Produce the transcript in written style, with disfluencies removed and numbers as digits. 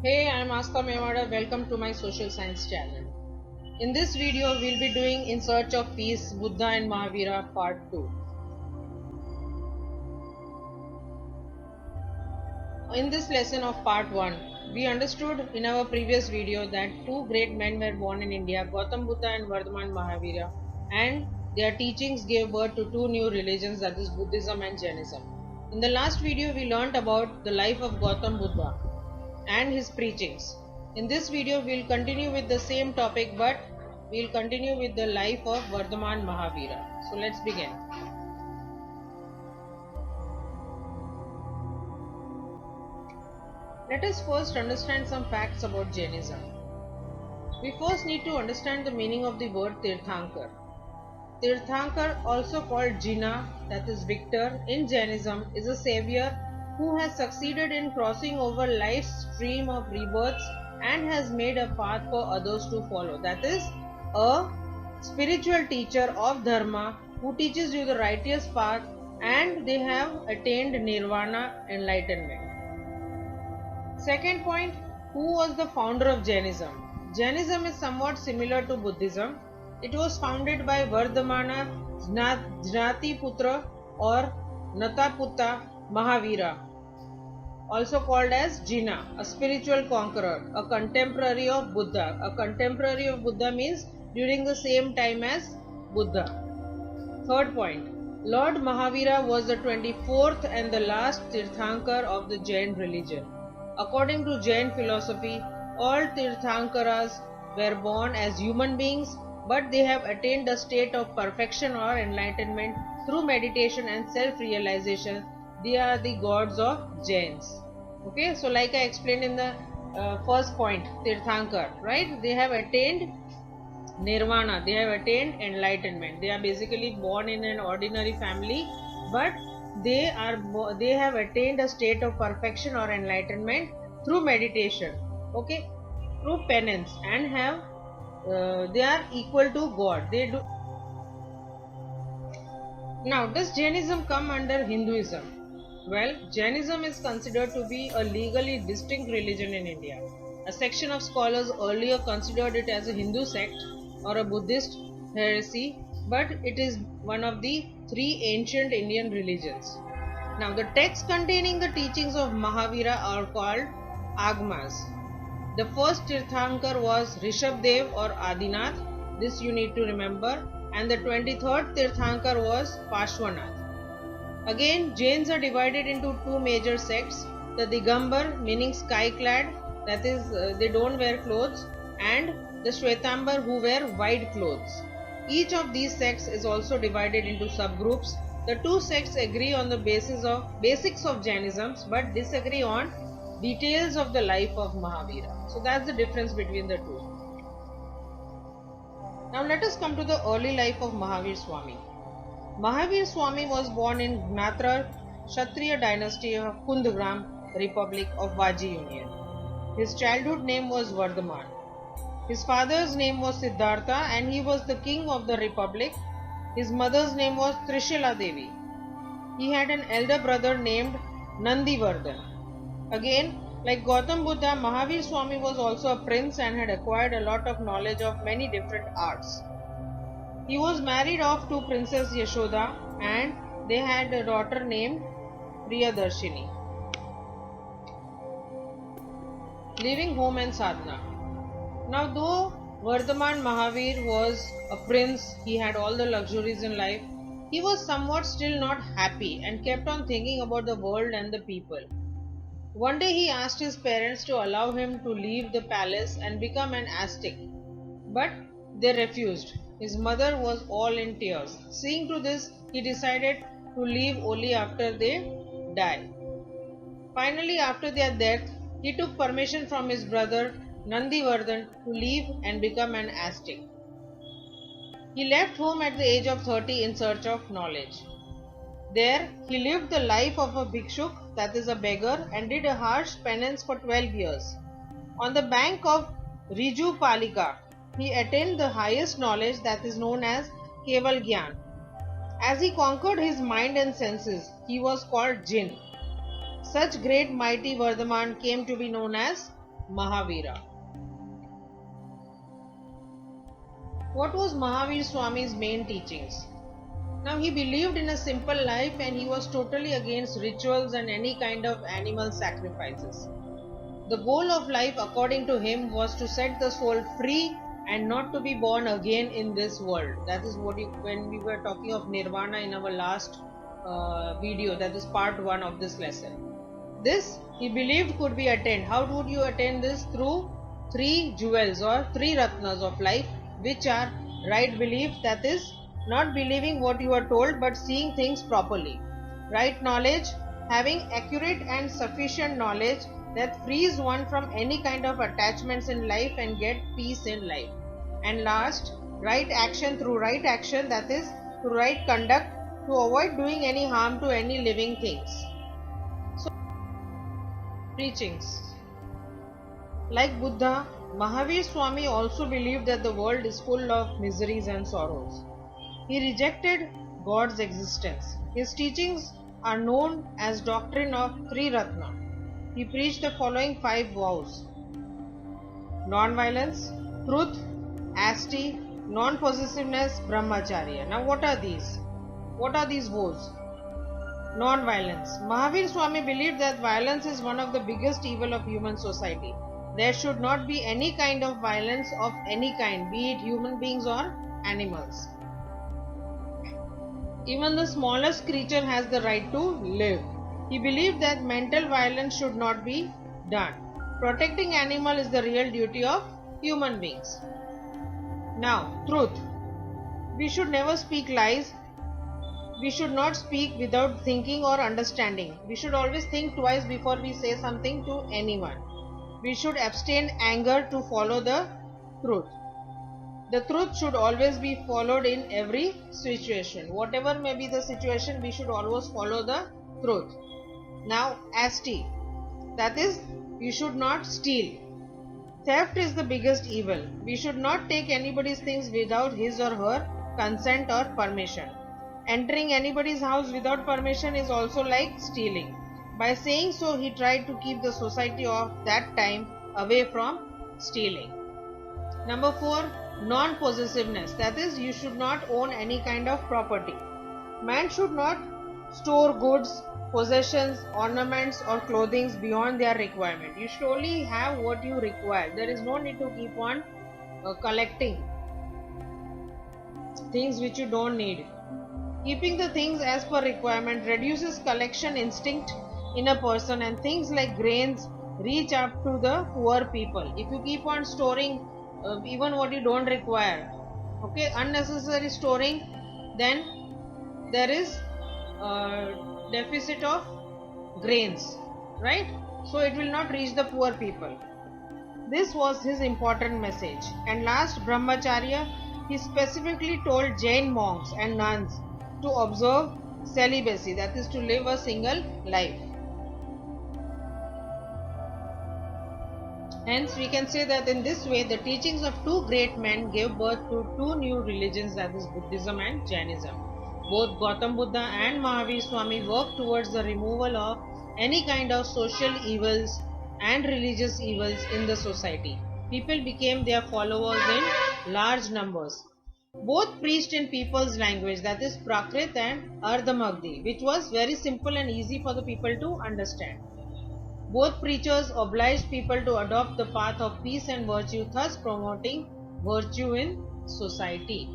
Hey, I'm Asta Mewada. Welcome to my social science channel. In this video, we'll be doing In Search of Peace, Buddha and Mahavira Part 2. In this lesson of Part 1, we understood in our previous video that two great men were born in India, Gautam Buddha and Vardhaman Mahavira, and their teachings gave birth to two new religions, that is Buddhism and Jainism. In the last video, we learnt about the life of Gautam Buddha and his preachings. In this video, we'll continue with the same topic, but we'll continue with the life of Vardhaman Mahavira. So let's begin. Let us first understand some facts about Jainism. We first need to understand the meaning of the word Tirthankar. Tirthankar, also called Jinnah, that is victor, in Jainism is a savior who has succeeded in crossing over life's stream of rebirths and has made a path for others to follow. That is, a spiritual teacher of Dharma who teaches you the righteous path and they have attained Nirvana, enlightenment. Second point, who was the founder of Jainism? Jainism is somewhat similar to Buddhism. It was founded by Vardhamana Jnatiputra or Nataputta Mahavira, also called as Jinnah, a spiritual conqueror, a contemporary of Buddha. A contemporary of Buddha means during the same time as Buddha. Third point, Lord Mahavira was the 24th and the last Tirthankar of the Jain religion. According to Jain philosophy, all Tirthankaras were born as human beings, but they have attained a state of perfection or enlightenment through meditation and self-realization. They are the gods of Jains. Okay, so like I explained in the first point, Tirthankar, right? They have attained Nirvana, they have attained enlightenment. They are basically born in an ordinary family, but they have attained a state of perfection or enlightenment through meditation, okay, through penance, and have they are equal to God. They do. Now, does Jainism come under Hinduism? Well, Jainism is considered to be a legally distinct religion in India. A section of scholars earlier considered it as a Hindu sect or a Buddhist heresy, but it is one of the three ancient Indian religions. Now, the texts containing the teachings of Mahavira are called Agmas. The first Tirthankar was Rishabdev or Adinath, this you need to remember, and the 23rd Tirthankar was Pashwanath. Again, Jains are divided into two major sects, the Digambar, meaning sky-clad, that is, they don't wear clothes, and the Shwetambar, who wear white clothes. Each of these sects is also divided into subgroups. The two sects agree on the basics of Jainism, but disagree on details of the life of Mahavira. So that's the difference between the two. Now let us come to the early life of Mahavir Swami. Mahavir Swami was born in Gnatra Kshatriya dynasty of Kundagram, Republic of Vaji Union. His childhood name was Vardhaman. His father's name was Siddhartha and he was the king of the republic. His mother's name was Trishila Devi. He had an elder brother named Nandivardhan. Again, like Gautam Buddha, Mahavir Swami was also a prince and had acquired a lot of knowledge of many different arts. He was married off to Princess Yashoda and they had a daughter named Priyadarshini. Leaving home and sadhana. Now, though Vardhaman Mahavir was a prince, he had all the luxuries in life, he was somewhat still not happy and kept on thinking about the world and the people. One day he asked his parents to allow him to leave the palace and become an ascetic, but they refused. His mother was all in tears. Seeing to this, he decided to leave only after they die. Finally, after their death, he took permission from his brother Nandivardhan to leave and become an ascetic. He left home at the age of 30 in search of knowledge. There, he lived the life of a bhikshuk, that is a beggar, and did a harsh penance for 12 years. On the bank of Riju Palika, he attained the highest knowledge that is known as Keval Gyan. As he conquered his mind and senses, he was called Jinn. Such great mighty Vardhaman came to be known as Mahavira. What was Mahavir Swami's main teachings? Now, he believed in a simple life and he was totally against rituals and any kind of animal sacrifices. The goal of life, according to him, was to set the soul free and not to be born again in this world. That is what when we were talking of nirvana in our last video, that is part 1 of this lesson. This, he believed, could be attained. How would you attain this? Through 3 jewels or 3 ratnas of life, which are right belief, that is not believing what you are told but seeing things properly. Right knowledge, having accurate and sufficient knowledge that frees one from any kind of attachments in life and get peace in life. And last, right action, through right action, that is through right conduct, to avoid doing any harm to any living things. So, preachings. Like Buddha, Mahavir Swami also believed that the world is full of miseries and sorrows. He rejected God's existence. His teachings are known as doctrine of Triratna. He preached the following 5 vows: non-violence, truth, asti, non-possessiveness, brahmacharya. Now what are these? What are these vows? Non-violence. Mahavir Swami believed that violence is one of the biggest evil of human society. There should not be any kind of violence of any kind, be it human beings or animals. Even the smallest creature has the right to live. He believed that mental violence should not be done. Protecting animal is the real duty of human beings. Now, truth. We should never speak lies. We should not speak without thinking or understanding. We should always think twice before we say something to anyone. We should abstain anger to follow the truth. The truth should always be followed in every situation. Whatever may be the situation, we should always follow the truth. Now, asti. That is, you should not steal. Theft is the biggest evil. We should not take anybody's things without his or her consent or permission. Entering anybody's house without permission is also like stealing. By saying so, he tried to keep the society of that time away from stealing. Number 4, non-possessiveness. That is, you should not own any kind of property. Man should not store goods, possessions, ornaments or clothing beyond their requirement. You should only have what you require. There is no need to keep on collecting things which you don't need. Keeping the things as per requirement reduces collection instinct in a person, and things like grains reach up to the poor people. If you keep on storing even what you don't require, okay, unnecessary storing, then there is deficit of grains, right? So it will not reach the poor people. This was his important message. And last, brahmacharya. He specifically told Jain monks and nuns to observe celibacy, that is to live a single life. Hence, we can say that in this way, the teachings of 2 great men gave birth to 2 new religions, that is Buddhism and Jainism. Both Gautam Buddha and Mahavir Swami worked towards the removal of any kind of social evils and religious evils in the society. People became their followers in large numbers. Both preached in people's language, that is Prakrit and Ardhamagdi, which was very simple and easy for the people to understand. Both preachers obliged people to adopt the path of peace and virtue, thus promoting virtue in society.